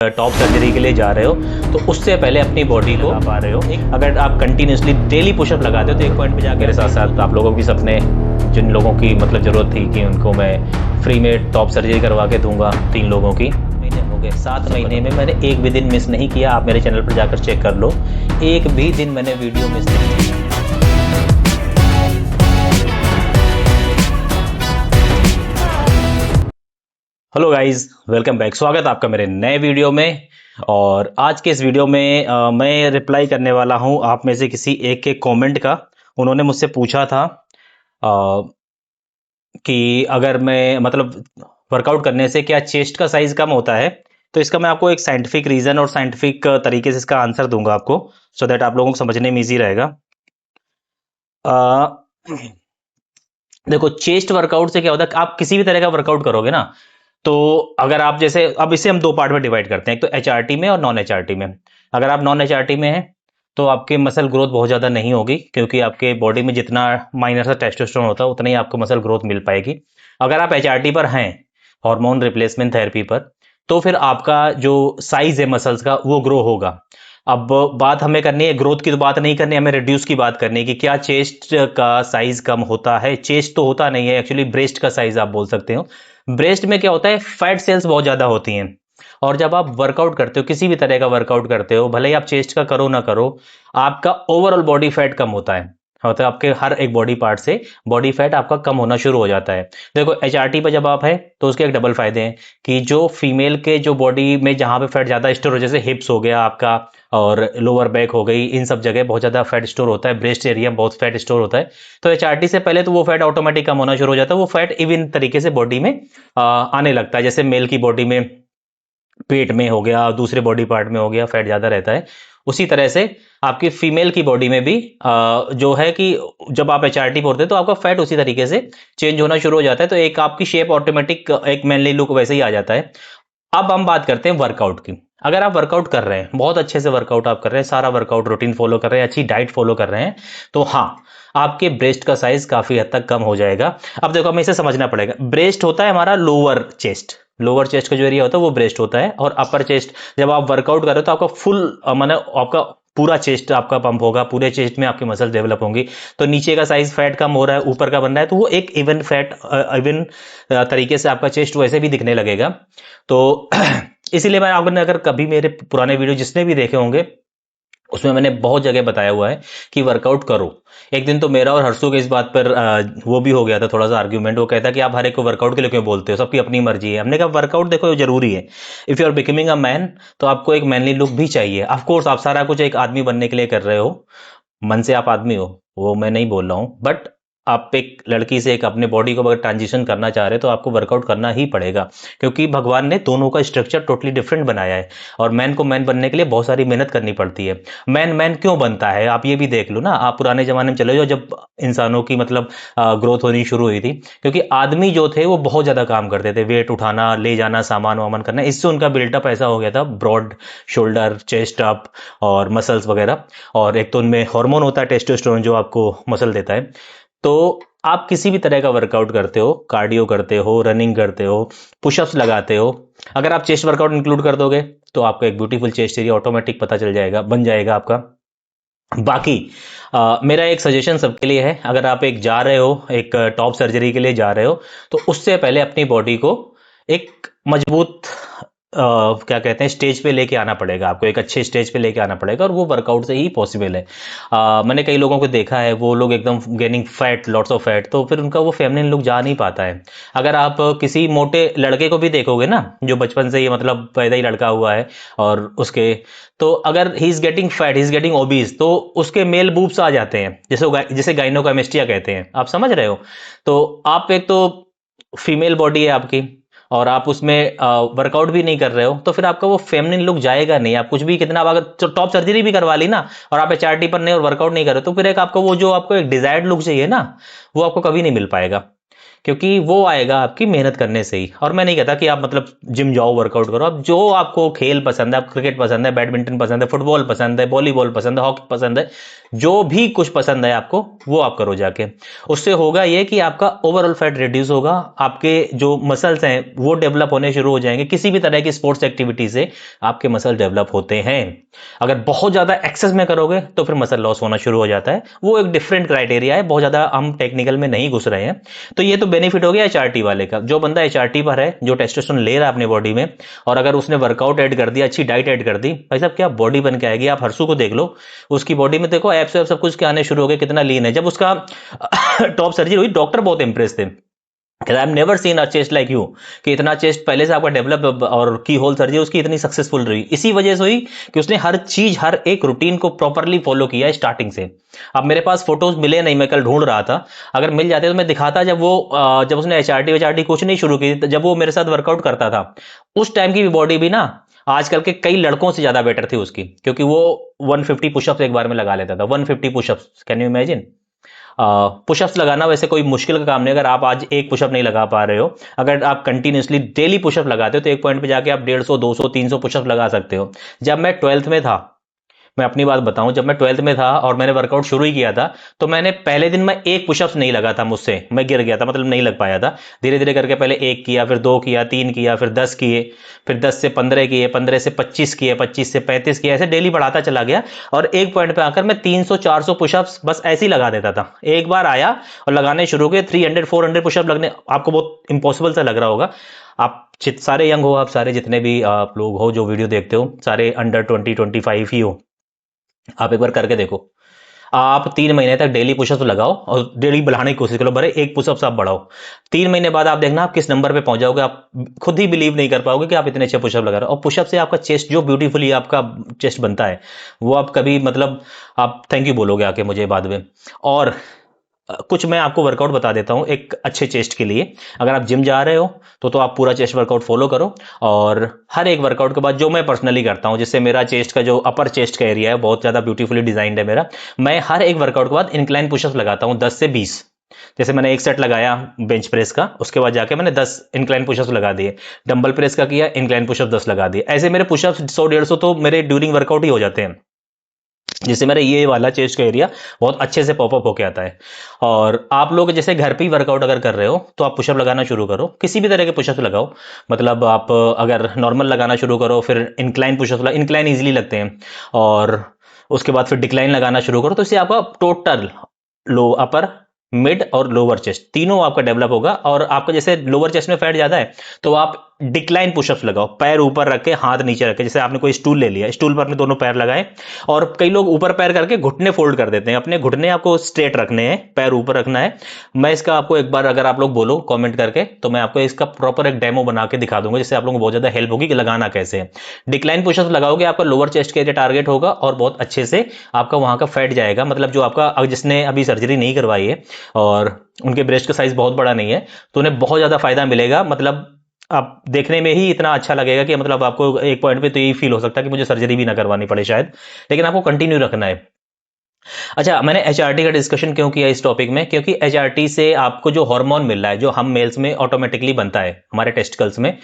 Top surgery के लिए जा रहे हो तो उससे पहले अपनी बॉडी को पा रहे हो। अगर आप कंटिन्यूसली डेली पुशअप लगाते हो तो एक पॉइंट पे जाकर मेरे साथ साथ आप लोगों की सपने, जिन लोगों की मतलब ज़रूरत थी कि उनको मैं फ्री में टॉप सर्जरी करवा के दूंगा, 3 लोगों की, महीने हो गए। 7 महीने में मैंने एक भी दिन मिस नहीं किया। आप मेरे चैनल पर जाकर चेक कर लो, एक भी दिन मैंने वीडियो मिस नहीं किया। Hello guys, welcome back. स्वागत है आपका मेरे नए वीडियो में। और आज के इस वीडियो में मैं रिप्लाई करने वाला हूं आप में से किसी एक के कमेंट का। उन्होंने मुझसे पूछा था कि अगर मैं मतलब वर्कआउट करने से क्या चेस्ट का साइज कम होता है। तो इसका मैं आपको एक साइंटिफिक रीज़न और साइंटिफिक तरीके से इसका आंसर दूंगा आपको, सो दैट आप लोगों को समझने में ईजी रहेगा। अ, देखो, चेस्ट वर्कआउट से क्या होता है, आप किसी भी तरह का वर्कआउट करोगे ना, तो अगर आप जैसे, अब इसे हम 2 पार्ट में डिवाइड करते हैं, एक तो एचआरटी में और नॉन एचआरटी में। अगर आप नॉन एचआरटी में हैं तो आपके मसल ग्रोथ बहुत ज़्यादा नहीं होगी, क्योंकि आपके बॉडी में जितना माइनर सा टेस्टोस्टेरोन होता है उतना ही आपको मसल ग्रोथ मिल पाएगी। अगर आप एचआरटी पर हैं, हार्मोन रिप्लेसमेंट थेरेपी पर, तो फिर आपका जो साइज है मसल्स का वो ग्रो होगा। अब बात हमें करनी है ग्रोथ की, तो बात नहीं करनी, हमें रिड्यूस की बात करनी है कि क्या चेस्ट का साइज कम होता है। चेस्ट तो होता नहीं है, एक्चुअली ब्रेस्ट का साइज आप बोल सकते हो। ब्रेस्ट में क्या होता है, फैट सेल्स बहुत ज्यादा होती हैं। और जब आप वर्कआउट करते हो, किसी भी तरह का वर्कआउट करते हो, भले ही आप चेस्ट का करो ना करो, आपका ओवरऑल बॉडी फैट कम होता है। होता है आपके हर एक बॉडी पार्ट से बॉडी फैट आपका कम होना शुरू हो जाता है। देखो, एचआरटी पर जब आप है तो उसके एक डबल फायदे हैं कि जो फीमेल के जो बॉडी में जहां पे फैट ज्यादा स्टोर हो, जैसे हिप्स हो गया आपका और लोअर बैक हो गई, इन सब जगह बहुत ज्यादा फैट स्टोर होता है, ब्रेस्ट एरिया में बहुत फैट स्टोर होता है। तो एचआरटी से पहले तो वो फैट ऑटोमेटिक कम होना शुरू हो जाता है। वो फैट इवन तरीके से बॉडी में आने लगता है। जैसे मेल की बॉडी में पेट में हो गया, दूसरे बॉडी पार्ट में हो गया, फैट ज्यादा रहता है, उसी तरह से आपकी फीमेल की बॉडी में भी जो है कि जब आप एचआरटी पढ़ते हैं तो आपका फैट उसी तरीके से चेंज होना शुरू हो जाता है। तो एक आपकी शेप ऑटोमेटिक, एक मैनली लुक वैसे ही आ जाता है। अब हम बात करते हैं वर्कआउट की। अगर आप वर्कआउट कर रहे हैं, बहुत अच्छे से वर्कआउट आप कर रहे हैं, सारा वर्कआउट रूटीन फॉलो कर रहे हैं, अच्छी डाइट फॉलो कर रहे हैं, तो हाँ, आपके ब्रेस्ट का साइज काफी हद तक कम हो जाएगा। अब देखो, हमें इसे समझना पड़ेगा। ब्रेस्ट होता है हमारा लोअर चेस्ट, लोअर चेस्ट का जो एरिया होता है वो ब्रेस्ट होता है। और अपर चेस्ट, जब आप वर्कआउट कर रहे हो तो आपका फुल माने आपका पूरा चेस्ट आपका पंप होगा, पूरे चेस्ट में आपकी मसल डेवलप होंगी। तो नीचे का साइज फैट कम हो रहा है, ऊपर का बन रहा है, तो वो एक इवन फैट, इवन तरीके से आपका चेस्ट वैसे भी दिखने लगेगा। तो इसीलिए मैं, आपने अगर कभी मेरे पुराने वीडियो जिसने भी देखे होंगे, उसमें मैंने बहुत जगह बताया हुआ है कि वर्कआउट करो। एक दिन तो मेरा और हर्षू के इस बात पर वो भी हो गया था, थोड़ा सा आर्ग्यूमेंट। वो कहता कि आप हर एक को वर्कआउट के लिए क्यों बोलते हो, सबकी अपनी मर्जी है। हमने कहा वर्कआउट देखो जरूरी है। If you are becoming a man तो आपको एक मैनली लुक भी चाहिए। ऑफ कोर्स आप सारा कुछ एक आदमी बनने के लिए कर रहे हो, मन से आप आदमी हो, वो मैं नहीं बोल रहा हूं, बट आप एक लड़की से एक अपने बॉडी को अगर ट्रांजिशन करना चाह रहे हो तो आपको वर्कआउट करना ही पड़ेगा, क्योंकि भगवान ने दोनों का स्ट्रक्चर टोटली डिफरेंट बनाया है। और मैन को मैन बनने के लिए बहुत सारी मेहनत करनी पड़ती है। मैन मैन क्यों बनता है, आप ये भी देख लो ना। आप पुराने जमाने में चले जाओ, जब इंसानों की मतलब ग्रोथ होनी शुरू हुई थी, क्योंकि आदमी जो थे वो बहुत ज्यादा काम करते थे, वेट उठाना, ले जाना, सामान वामान करना। इससे उनका बिल्टअप ऐसा हो गया था, ब्रॉड शोल्डर, चेस्ट अप और मसल्स वगैरह। और एक तो उनमें हार्मोन होता है टेस्टोस्टेरोन, जो आपको मसल देता है। तो आप किसी भी तरह का वर्कआउट करते हो, कार्डियो करते हो, रनिंग करते हो, पुशअप्स लगाते हो, अगर आप चेस्ट वर्कआउट इंक्लूड कर दोगे तो आपको एक ब्यूटीफुल चेस्ट एरिया ऑटोमेटिक पता चल जाएगा, बन जाएगा आपका। बाकी मेरा एक सजेशन सबके लिए है, अगर आप एक जा रहे हो, एक टॉप सर्जरी के लिए जा रहे हो, तो उससे पहले अपनी बॉडी को एक मजबूत क्या कहते हैं स्टेज पे लेके आना पड़ेगा। आपको एक अच्छे स्टेज पे लेके आना पड़ेगा, और वो वर्कआउट से ही पॉसिबल है। मैंने कई लोगों को देखा है, वो लोग एकदम gaining fat, lots of fat, तो फिर उनका वो फेमिनिन लुक जा नहीं पाता है। अगर आप किसी मोटे लड़के को भी देखोगे ना, जो बचपन से ही मतलब पैदा ही लड़का हुआ है, और उसके, तो अगर he is getting fat, he is getting obese, तो उसके मेल बूब्स आ जाते हैं, जिसे गाइनोकामेस्टिया कहते हैं। आप समझ रहे हो? तो आप एक तो फीमेल बॉडी है आपकी, और आप उसमें वर्कआउट भी नहीं कर रहे हो, तो फिर आपका वो फेमिनिन लुक जाएगा नहीं। आप कुछ भी, कितना अगर टॉप सर्जरी भी करवा ली ना, और आप एचआरटी पर नहीं और वर्कआउट नहीं कर रहे हो, तो फिर एक आपको वो जो आपको एक डिजायर्ड लुक चाहिए ना, वो आपको कभी नहीं मिल पाएगा। क्योंकि वो आएगा आपकी मेहनत करने से ही। और मैं नहीं कहता कि आप मतलब जिम जाओ वर्कआउट करो, अब जो आपको खेल पसंद है, आप क्रिकेट पसंद है, बैडमिंटन पसंद है, फुटबॉल पसंद है, वॉलीबॉल पसंद है, हॉकी पसंद है, जो भी कुछ पसंद है आपको वो आप करो जाके। उससे होगा ये कि आपका ओवरऑल फैट रिड्यूस होगा, आपके जो मसल्स हैं वो डेवलप होने शुरू हो जाएंगे। किसी भी तरह की स्पोर्ट्स एक्टिविटी से आपके मसल डेवलप होते हैं। अगर बहुत ज्यादा एक्सेस में करोगे तो फिर मसल लॉस होना शुरू हो जाता है, वो एक डिफरेंट क्राइटेरिया है, बहुत ज्यादा हम टेक्निकल में नहीं घुस रहे हैं। तो ये तो बेनिफिट हो गया एचआरटी वाले का। जो बंदा एचआरटी पर है, जो टेस्टोस्टेरोन ले रहा है अपने बॉडी में, और अगर उसने वर्कआउट ऐड कर दिया, अच्छी डाइट ऐड कर दी, भाई साहब क्या बॉडी बन के आएगी। आप हर्षू को देख लो, उसकी बॉडी में देखो एब्स वैब्स सब कुछ के आने शुरू हो गए, कितना लीन है। जब उसका टॉप सर्जरी हुई, डॉक्टर बहुत इंप्रेस थे, I have never seen a chest like you, कि इतना चेस्ट पहले से आपका डेवलप, और की होल सर्जरी उसकी इतनी सक्सेसफुल रही, इसी वजह से हुई कि उसने हर चीज, हर एक रूटीन को प्रॉपरली फॉलो किया स्टार्टिंग से। अब मेरे पास फोटोज मिले नहीं, मैं कल ढूंढ रहा था, अगर मिल जाते तो मैं दिखाता। जब उसने एचआरटी वेचआरटी कुछ नहीं शुरू की, जब वो मेरे साथ वर्कआउट करता था, उस टाइम की भी बॉडी भी ना आजकल के कई लड़कों से ज्यादा बेटर थी उसकी, क्योंकि वो 150 पुशअप्स एक बार में लगा लेता था। 150 pushups, can you imagine. Pushups लगाना वैसे कोई मुश्किल का काम नहीं। अगर आप आज एक पुशअप नहीं लगा पा रहे हो, अगर आप कंटिन्यूसली डेली पुशअप लगाते हो, तो एक पॉइंट पे जाके आप 150, 200, 300 पुशअप लगा सकते हो। जब मैं 12th में था, मैं अपनी बात बताऊं, जब मैं 12th में था और मैंने वर्कआउट शुरू ही किया था, तो मैंने पहले दिन में एक पुशअप्स नहीं लगा था मुझसे, मैं गिर गया था, मतलब नहीं लग पाया था। धीरे धीरे करके पहले एक किया, फिर दो किया, तीन किया, फिर 10 किए, फिर 10 से 15 किए, 15 से 25 किए, 25 से 35 किए, ऐसे डेली बढ़ाता चला गया। और एक पॉइंट पे आकर मैं 300, 400 पुशअप्स बस ऐसे ही लगा देता था। एक बार आया और लगाने शुरू किए 300, 400 पुशअप लगने, आपको बहुत इंपॉसिबल सा लग रहा होगा। आप सारे यंग हो, आप सारे जितने भी आप लोग हो जो वीडियो देखते हो, सारे अंडर 20, 25 ही हो, आप एक बार करके देखो। आप 3 महीने तक डेली पुशअप्स लगाओ और डेली बढ़ाने की कोशिश करो, भले एक पुशअप्स आप बढ़ाओ। 3 महीने बाद आप देखना आप किस नंबर पे पहुंच जाओगे। आप खुद ही बिलीव नहीं कर पाओगे कि आप इतने अच्छे पुशअप लगा रहे हो। और पुशअप से आपका चेस्ट जो ब्यूटीफुली आपका चेस्ट बनता है, वो आप कभी मतलब आप थैंक यू बोलोगे आके मुझे बाद में। और कुछ मैं आपको वर्कआउट बता देता हूं एक अच्छे चेस्ट के लिए। अगर आप जिम जा रहे हो तो आप पूरा चेस्ट वर्कआउट फॉलो करो, और हर एक वर्कआउट के बाद, जो मैं पर्सनली करता हूं, जिससे मेरा चेस्ट का जो अपर चेस्ट का एरिया है बहुत ज्यादा ब्यूटीफुली डिजाइंड है मेरा, मैं हर एक वर्कआउट के बाद इंक्लाइन पुशअप्स लगाता हूं 10 से 20। जैसे मैंने एक सेट लगाया बेंच प्रेस का, उसके बाद जाके मैंने 10 इंक्लाइन पुशअप्स लगा दिए। डंबल प्रेस का किया, इंक्लाइन पुशअप 10 लगा दिए। ऐसे मेरे पुशअप्स 100, 150 तो मेरे ड्यूरिंग वर्कआउट ही हो जाते हैं, जिससे मेरा ये वाला चेस्ट का एरिया बहुत अच्छे से पॉपअप होके आता है। और आप लोग जैसे घर पे ही वर्कआउट अगर कर रहे हो, तो आप पुशअप लगाना शुरू करो, किसी भी तरह के पुशअप लगाओ। मतलब आप अगर नॉर्मल लगाना शुरू करो, फिर इंक्लाइन पुशअप, इंक्लाइन इजीली लगते हैं, और उसके बाद फिर डिक्लाइन लगाना शुरू करो, तो इससे आपका टोटल लो अपर, मिड और लोअर चेस्ट तीनों आपका डेवलप होगा। और आपका जैसे लोअर चेस्ट में फैट ज्यादा है, तो आप डिक्लाइन पुशअप्स लगाओ, पैर ऊपर रख के, हाथ नीचे रख के। जैसे आपने कोई स्टूल ले लिया, स्टूल पर अपने दोनों पैर लगाए, और कई लोग ऊपर पैर करके घुटने फोल्ड कर देते हैं। अपने घुटने आपको स्ट्रेट रखने हैं, पैर ऊपर रखना है। मैं इसका आपको एक बार, अगर आप लोग बोलो कमेंट करके, तो मैं आपको इसका प्रॉपर एक डेमो बना के दिखा दूंगा, जिससे आप लोगों को बहुत ज्यादा हेल्प होगी कि लगाना कैसे है। डिक्लाइन पुशअप्स लगाओगे, आपका लोअर चेस्ट के एरिया टारगेट होगा, और बहुत अच्छे से आपका वहां का फैट जाएगा। मतलब जो आपका, जिसने अभी सर्जरी नहीं करवाई है और उनके ब्रेस्ट का साइज बहुत बड़ा नहीं है, तो उन्हें बहुत ज्यादा फायदा मिलेगा। मतलब आप देखने में ही इतना अच्छा लगेगा कि मतलब आपको एक पॉइंट पे तो यही फील हो सकता है कि मुझे सर्जरी भी ना करवानी पड़े शायद, लेकिन आपको कंटिन्यू रखना है। अच्छा, मैंने एचआरटी का डिस्कशन क्यों किया इस टॉपिक में, क्योंकि एचआरटी से आपको जो हार्मोन मिल रहा है, जो हम मेल्स में ऑटोमेटिकली बनता है हमारे टेस्टिकल्स में,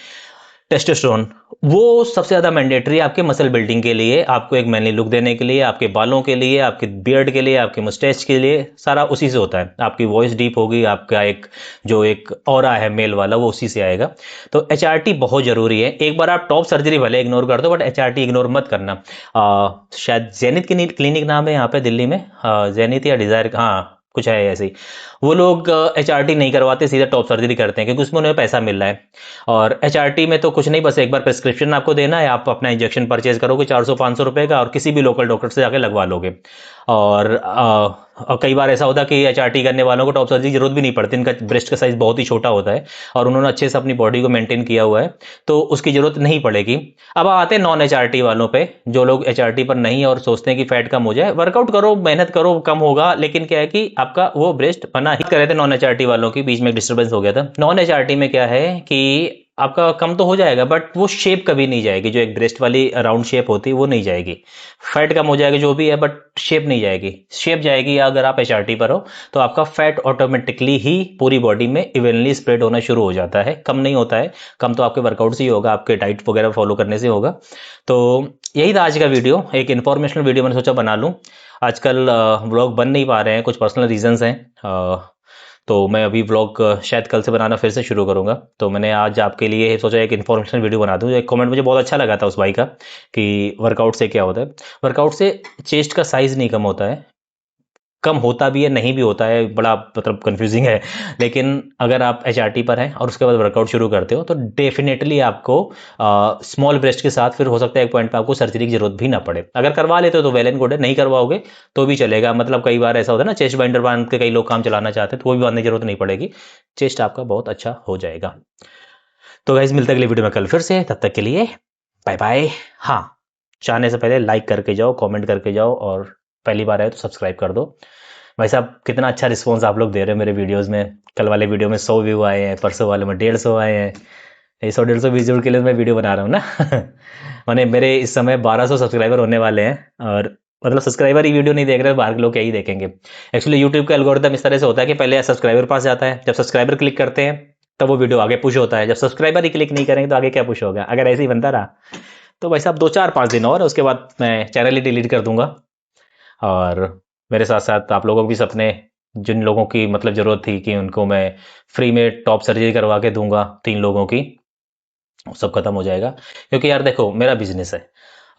टेस्टोस्टेरोन, वो सबसे ज्यादा मैंडेटरी है आपके मसल बिल्डिंग के लिए, आपको एक मैनली लुक देने के लिए, आपके बालों के लिए, आपके बियर्ड के लिए, आपके मुस्टैच के लिए, सारा उसी से होता है। आपकी वॉइस डीप होगी, आपका एक जो एक ऑरा है मेल वाला, वो उसी से आएगा। तो एचआरटी बहुत जरूरी है। एक बार आप टॉप सर्जरी भले इग्नोर कर दो, बट एचआरटी इग्नोर मत करना। शायद जेनिथ क्लिनिक नाम है यहाँ पे दिल्ली में, जेनिथ या डिजायर, हाँ कुछ है ऐसे ही। वो लोग एचआरटी नहीं करवाते, सीधा टॉप सर्जरी करते हैं, क्योंकि उसमें उन्हें पैसा मिल रहा है। और एचआरटी में तो कुछ नहीं, बस एक बार प्रिस्क्रिप्शन आपको देना है, आप अपना इंजेक्शन परचेज करोगे 400-500 रुपए का, और किसी भी लोकल डॉक्टर से जाके लगवा लोगे। और कई बार ऐसा होता है कि एचआरटी करने वालों को टॉप सर्जरी की जरूरत भी नहीं पड़ती, इनका ब्रेस्ट का साइज बहुत ही छोटा होता है, और उन्होंने अच्छे से अपनी बॉडी को मेंटेन किया हुआ है, तो उसकी जरूरत नहीं पड़ेगी। अब आते हैं नॉन एचआरटी वालों पे, जो लोग एचआरटी पर नहीं और सोचते हैं कि फैट कम हो जाए। वर्कआउट करो, मेहनत करो, कम होगा, लेकिन क्या है कि आपका वो ब्रेस्ट बना ही। कर रहे थे नॉन एचआरटी वालों की, बीच में डिस्टर्बेंस हो गया था। नॉन एचआरटी में क्या है कि आपका कम तो हो जाएगा, बट वो शेप कभी नहीं जाएगी, जो एक ब्रेस्ट वाली राउंड शेप होती है वो नहीं जाएगी। फैट कम हो जाएगा जो भी है, बट शेप नहीं जाएगी। शेप जाएगी अगर आप एचआरटी पर हो, तो आपका फैट ऑटोमेटिकली ही पूरी बॉडी में इवनली स्प्रेड होना शुरू हो जाता है, कम नहीं होता है। कम तो आपके वर्कआउट से ही होगा, आपके डाइट वगैरह फॉलो करने से होगा। तो यही था आज का वीडियो, एक इन्फॉर्मेशनल वीडियो मैंने सोचा बना लूँ। आजकल व्लॉग बन नहीं पा रहे हैं, कुछ पर्सनल रीजंस हैं। तो मैं अभी व्लॉग शायद कल से बनाना फिर से शुरू करूंगा। तो मैंने आज आपके लिए सोचा एक इन्फॉर्मेशन वीडियो बना दूं। एक कमेंट मुझे बहुत अच्छा लगा था उस भाई का कि वर्कआउट से क्या होता है। वर्कआउट से चेस्ट का साइज नहीं कम होता है, कम होता भी है नहीं भी होता है, बड़ा मतलब कंफ्यूजिंग है। लेकिन अगर आप एचआरटी पर हैं और उसके बाद वर्कआउट शुरू करते हो तो डेफिनेटली आपको स्मॉल ब्रेस्ट के साथ फिर हो सकता है एक पॉइंट पे आपको सर्जरी की जरूरत भी ना पड़े। अगर करवा लेते हो तो वेल एंड गुड है, नहीं करवाओगे तो भी चलेगा। मतलब कई बार ऐसा होता है ना, चेस्ट बाइंडर बांध के कई लोग काम चलाना चाहते हैं, तो वो भी बांधने की जरूरत नहीं पड़ेगी, चेस्ट आपका बहुत अच्छा हो जाएगा। तो गाइज मिलते हैं अगली वीडियो में कल फिर से, तब तक के लिए बाय बाय। हाँ, चाहने से पहले लाइक करके जाओ, कमेंट करके जाओ, और पहली बार आए तो सब्सक्राइब कर दो। भाई साहब कितना अच्छा रिस्पॉन्स आप लोग दे रहे हो मेरे वीडियोस में। कल वाले वीडियो में 100 व्यू आए हैं, परसों वाले में 150 आए हैं। ये 100-150 व्यूज के लिए मैं वीडियो बना रहा हूँ ना। माने मेरे इस समय 1200 सब्सक्राइबर होने वाले हैं, और मतलब सब्सक्राइबर ही वीडियो नहीं देख रहे, बाहर के लोग क्या ही देखेंगे। एक्चुअली यूट्यूब का एल्गोरिथम इस तरह से होता है कि पहले सब्सक्राइबर पास जाता है, जब सब्सक्राइबर क्लिक करते हैं तब वो वीडियो आगे पुश होता है। जब सब्सक्राइबर ही क्लिक नहीं करेंगे तो आगे क्या पुश होगा। अगर ऐसे ही बनता रहा तो भाई साहब 2-4-5 दिन और उसके बाद मैं चैनल ही डिलीट कर दूंगा। और मेरे साथ साथ आप लोगों को भी सपने, जिन लोगों की मतलब ज़रूरत थी कि उनको मैं फ्री में टॉप सर्जरी करवा के दूंगा 3 लोगों की, वो सब खत्म हो जाएगा। क्योंकि यार देखो मेरा बिजनेस है,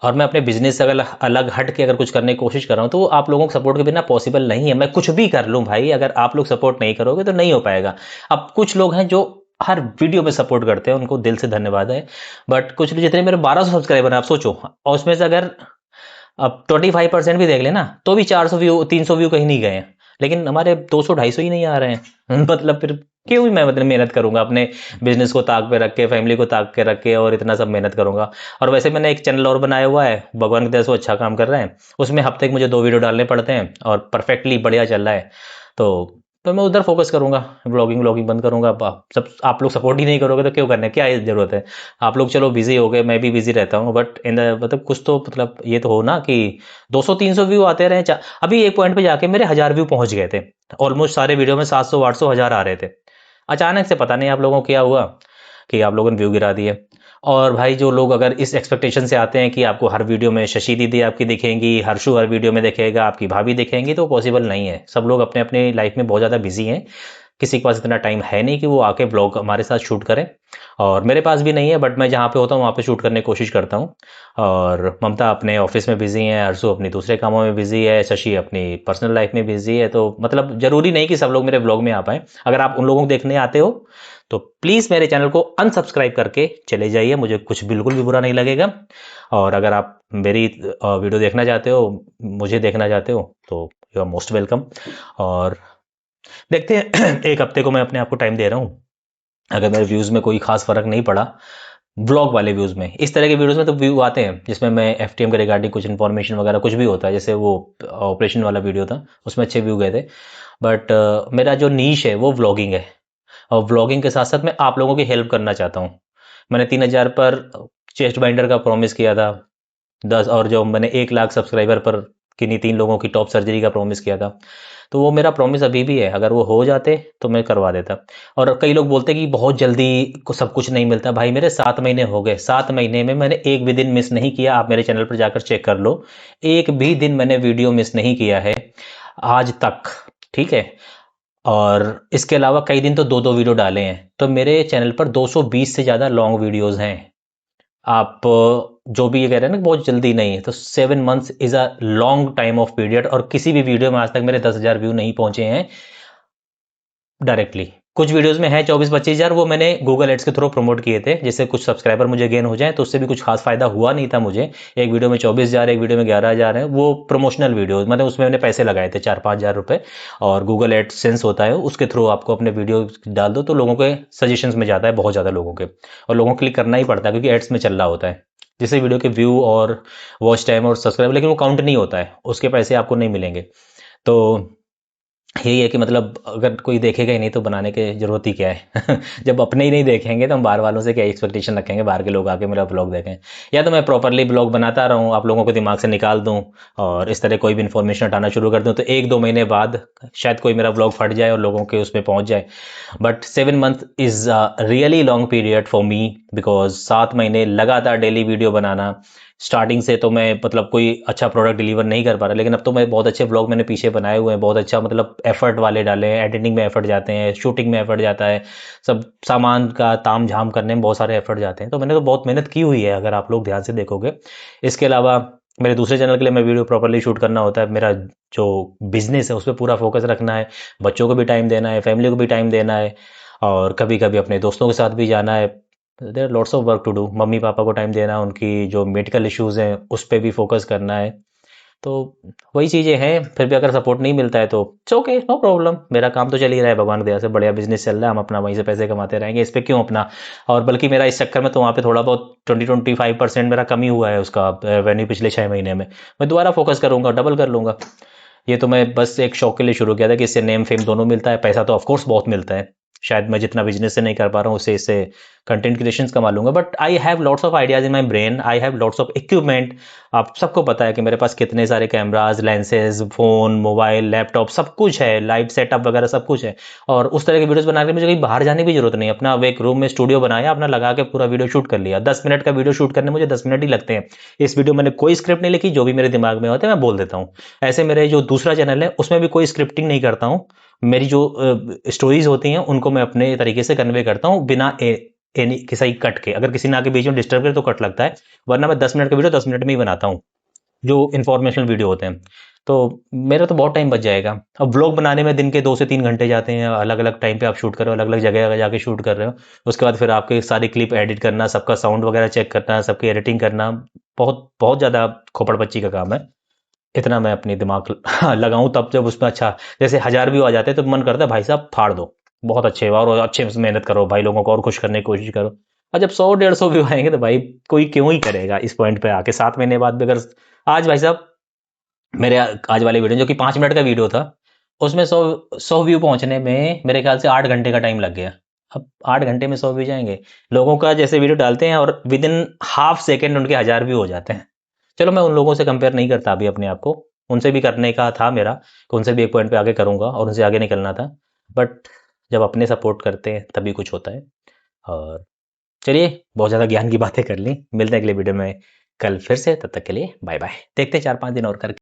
और मैं अपने बिजनेस से अगर अलग हट के अगर कुछ करने की कोशिश कर रहा हूँ तो वो आप लोगों के सपोर्ट के बिना पॉसिबल नहीं है। मैं कुछ भी कर लूँ भाई, अगर आप लोग सपोर्ट नहीं करोगे तो नहीं हो पाएगा। अब कुछ लोग हैं जो हर वीडियो में सपोर्ट करते हैं, उनको दिल से धन्यवाद है। बट कुछ जितने मेरे 1200 सब्सक्राइबर हैं आप सोचो, और उसमें से अगर अब 25% भी देख लेना तो भी 400 व्यू 300 व्यू कहीं नहीं गए हैं। लेकिन हमारे 200-250 ही नहीं आ रहे हैं। मतलब फिर क्यों ही मैं मतलब मेहनत करूंगा अपने बिजनेस को ताक पे रख के, फैमिली को ताक के रख के, और इतना सब मेहनत करूंगा। और वैसे मैंने एक चैनल और बनाया हुआ है, भगवान की दया से वो अच्छा काम कर रहे हैं। उसमें हफ्ते के मुझे 2 वीडियो डालने पड़ते हैं और परफेक्टली बढ़िया चल रहा है। तो मैं उधर फोकस करूंगा, ब्लॉगिंग व्लॉगिंग बंद करूंगा। सब आप लोग सपोर्ट ही नहीं करोगे तो क्यों करने, क्या जरूरत है। आप लोग चलो बिजी हो गए, मैं भी बिजी रहता हूँ, बट इन मतलब कुछ तो मतलब ये तो हो ना कि 200-300 व्यू आते रहे। अभी एक पॉइंट पे जाके मेरे 1000 व्यू पहुंच गए थे। ऑलमोस्ट सारे वीडियो में 700-800 1000 आ रहे थे। अचानक से पता नहीं आप लोगों को क्या हुआ कि आप लोगों ने व्यू गिरा दिए। और भाई जो लोग अगर इस एक्सपेक्टेशन से आते हैं कि आपको हर वीडियो में शशि दीदी आपकी दिखेंगी, हर्षु हर वीडियो में दिखेगा, आपकी भाभी दिखेंगी, तो पॉसिबल नहीं है। सब लोग अपने अपने लाइफ में बहुत ज़्यादा बिजी हैं, किसी के पास इतना टाइम है नहीं कि वो आके ब्लॉग हमारे साथ शूट करें। और मेरे पास भी नहीं है, बट मैं जहाँ पे होता हूँ वहाँ पे शूट करने की कोशिश करता हूँ। और ममता अपने ऑफिस में बिजी है, हर्षु अपनी दूसरे कामों में बिजी है, शशि अपनी पर्सनल लाइफ में बिजी है। तो मतलब जरूरी नहीं कि सब लोग मेरे ब्लॉग में आ पाए। अगर आप उन लोगों को देखने आते हो तो प्लीज़ मेरे चैनल को अनसब्सक्राइब करके चले जाइए, मुझे कुछ बिल्कुल भी बुरा नहीं लगेगा। और अगर आप मेरी वीडियो देखना चाहते हो, मुझे देखना चाहते हो, तो यू आर मोस्ट वेलकम। और देखते हैं एक हफ्ते को मैं अपने आप को टाइम दे रहा हूँ। अगर मेरे व्यूज़ में कोई खास फर्क नहीं पड़ा, ब्लॉग वाले व्यूज़ में, इस तरह के वीडियोस में तो व्यू आते हैं जिसमें मैं एफटीएम के रिगार्डिंग कुछ इन्फॉर्मेशन वगैरह कुछ भी होता है, जैसे वो ऑपरेशन वाला वीडियो था उसमें अच्छे व्यू गए थे। बट मेरा जो नीश है वो व्लॉगिंग है, और व्लॉगिंग के साथ साथ मैं आप लोगों की हेल्प करना चाहता हूँ। मैंने 3000 पर चेस्ट बाइंडर का प्रॉमिस किया था, 10, और जो मैंने 1 लाख सब्सक्राइबर पर किन्हीं 3 लोगों की टॉप सर्जरी का प्रॉमिस किया था, तो वो मेरा प्रॉमिस अभी भी है। अगर वो हो जाते तो मैं करवा देता। और कई लोग बोलते हैं कि बहुत जल्दी को सब कुछ नहीं मिलता। भाई मेरे 7 महीने हो गए, 7 महीने में मैंने एक भी दिन मिस नहीं किया। आप मेरे चैनल पर जाकर चेक कर लो, एक भी दिन मैंने वीडियो मिस नहीं किया है आज तक, ठीक है। और इसके अलावा कई दिन तो 2-2 वीडियो डाले हैं। तो मेरे चैनल पर 220 से ज़्यादा लॉन्ग वीडियोस हैं। आप जो भी ये कह रहे हैं ना बहुत जल्दी नहीं है, तो 7 months is a long time of period. और किसी भी वीडियो में आज तक मेरे 10,000 व्यू नहीं पहुंचे हैं डायरेक्टली। कुछ वीडियोस में है 24-25 हज़ार, वो मैंने गूगल एड्स के थ्रू प्रमोट किए थे, जिससे कुछ सब्सक्राइबर मुझे गेन हो जाए, तो उससे भी कुछ खास फायदा हुआ नहीं था मुझे। एक वीडियो में 24,000, एक वीडियो में 11,000 है, वो प्रमोशनल वीडियो, मतलब उसमें मैंने पैसे लगाए थे 4-5 हज़ार रुपए। और गूगल एडसेंस होता है, उसके थ्रू आपको अपने वीडियो डाल दो तो लोगों के सजेशंस में जाता है, बहुत ज़्यादा लोगों के, और लोगों को क्लिक करना ही पड़ता है क्योंकि एड्स में चल रहा होता है। जिससे वीडियो के व्यू और वॉच टाइम और सब्सक्राइब, लेकिन वो काउंट नहीं होता है, उसके पैसे आपको नहीं मिलेंगे। तो यही है कि मतलब अगर कोई देखेगा ही नहीं तो बनाने की ज़रूरत ही क्या है। जब अपने ही नहीं देखेंगे तो हम बाहर वालों से क्या एक्सपेक्टेशन रखेंगे, बाहर के लोग आके मेरा ब्लॉग देखें। या तो मैं प्रॉपरली ब्लॉग बनाता रहूँ, आप लोगों को दिमाग से निकाल दूँ और इस तरह कोई भी इन्फॉर्मेशन हटाना शुरू कर दूँ, तो 1-2 महीने बाद शायद कोई मेरा ब्लॉग फट जाए और लोगों के उसमें पहुँच जाए। But 7 month is a really long period for me, because 7 महीने लगातार डेली वीडियो बनाना। स्टार्टिंग से तो मैं मतलब कोई अच्छा प्रोडक्ट डिलीवर नहीं कर पा रहा, लेकिन अब तो मैं बहुत अच्छे ब्लॉग मैंने पीछे बनाए हुए हैं, बहुत अच्छा मतलब एफर्ट वाले डाले हैं, एडिटिंग में एफर्ट जाते हैं, शूटिंग में एफर्ट जाता है, सब सामान का ताम झाम करने में बहुत सारे एफर्ट जाते हैं, तो मैंने तो बहुत मेहनत की हुई है अगर आप लोग ध्यान से देखोगे। इसके अलावा मेरे दूसरे चैनल के लिए मैं वीडियो प्रॉपरली शूट करना होता है, मेरा जो बिजनेस है उस पर पूरा फोकस रखना है, बच्चों को भी टाइम देना है, फैमिली को भी टाइम देना है, और कभी कभी अपने दोस्तों के साथ भी जाना है। There are lots of work to do, mummy papa को टाइम देना, उनकी जो मेडिकल इश्यूज हैं उस पर भी फोकस करना है। तो वही चीज़ें हैं, फिर भी अगर सपोर्ट नहीं मिलता है तो इट्स ओके, नो प्रॉब्लम, मेरा काम तो चल ही रहा है, भगवान की दया से बढ़िया बिजनेस चल रहा है, हम अपना वहीं से पैसे कमाते रहेंगे, इस पे क्यों अपना। और बल्कि मेरा इस चक्कर में तो वहाँ पे थोड़ा बहुत 20-25% मेरा कमी हुआ है उसका रेवेन्यू पिछले 6 महीने में। मैं दोबारा फोकस करूंगा, डबल कर लूंगा। ये तो मैं बस एक शौक के लिए शुरू किया था कि इससे नेम फेम दोनों मिलता है, पैसा तो ऑफकोर्स बहुत मिलता है, शायद मैं जितना बिजनेस से नहीं कर पा रहा हूँ उससे इससे कंटेंट क्रिएशंस कमा लूंगा। But I have lots of ideas in my brain, I have lots of equipment. आप सबको पता है कि मेरे पास कितने सारे cameras, lenses, phone, mobile, laptop, सब कुछ है, लाइट सेटअप वगैरह सब कुछ है। और उस तरह की वीडियोस बनाने के लिए मुझे कहीं बाहर जाने की जरूरत नहीं, अपना अब एक रूम में स्टूडियो बनाया, अपना लगा के पूरा वीडियो शूट कर लिया। 10 मिनट का वीडियो शूट करने मुझे 10 मिनट ही लगते हैं। इस वीडियो में मैंने कोई स्क्रिप्ट नहीं लिखी, जो भी मेरे दिमाग में होता है मैं बोल देता हूँ। ऐसे मेरे जो दूसरा चैनल है उसमें भी कोई स्क्रिप्टिंग नहीं करता हूँ, मेरी जो स्टोरीज होती हैं उनको मैं अपने तरीके से कन्वे करता हूँ, बिना एनी किसी कट के। अगर किसी ने आके बीच में डिस्टर्ब करे तो कट लगता है, वरना मैं 10 मिनट का वीडियो 10 मिनट में ही बनाता हूँ, जो इन्फॉर्मेशनल वीडियो होते हैं। तो मेरा तो बहुत टाइम बच जाएगा। अब व्लॉग बनाने में दिन के 2 से 3 घंटे जाते हैं, अलग अलग टाइम पे आप शूट कर रहे हो, अलग अलग जगह जाके शूट कर रहे हो, उसके बाद फिर आपके सारी क्लिप एडिट करना, सबका साउंड वगैरह चेक करना, सबकी एडिटिंग करना, बहुत बहुत ज़्यादा खोपड़ बच्ची का काम है। इतना मैं अपनी दिमाग लगाऊं तब जब उसमें अच्छा, जैसे 1000 व्यू आ जाते हैं तो मन करता है भाई साहब फाड़ दो, बहुत अच्छे और अच्छे से मेहनत करो भाई, लोगों को और खुश करने की कोशिश करो। और जब 100-150 व्यू आएंगे तो भाई कोई क्यों ही करेगा इस पॉइंट पे आके, 7 महीने बाद भी अगर। आज भाई साहब मेरे आज वाले वीडियो जो कि 5 मिनट का वीडियो था, उसमें 100 व्यू पहुंचने में मेरे ख्याल से 8 घंटे का टाइम लग गया। अब 8 घंटे में 100 व्यू जाएंगे, लोगों का जैसे वीडियो डालते हैं और विद इन हाफ सेकेंड उनके 1000 व्यू हो जाते हैं। चलो मैं उन लोगों से कंपेयर नहीं करता अभी अपने आप को, उनसे भी करने का था मेरा कि उनसे भी एक पॉइंट पे आगे करूंगा और उनसे आगे निकलना था। बट जब अपने सपोर्ट करते हैं तभी कुछ होता है। और चलिए, बहुत ज़्यादा ज्ञान की बातें कर ली, मिलते हैं अगले वीडियो में कल फिर से, तब तक के लिए बाय बाय। देखते हैं 4-5 दिन और करके।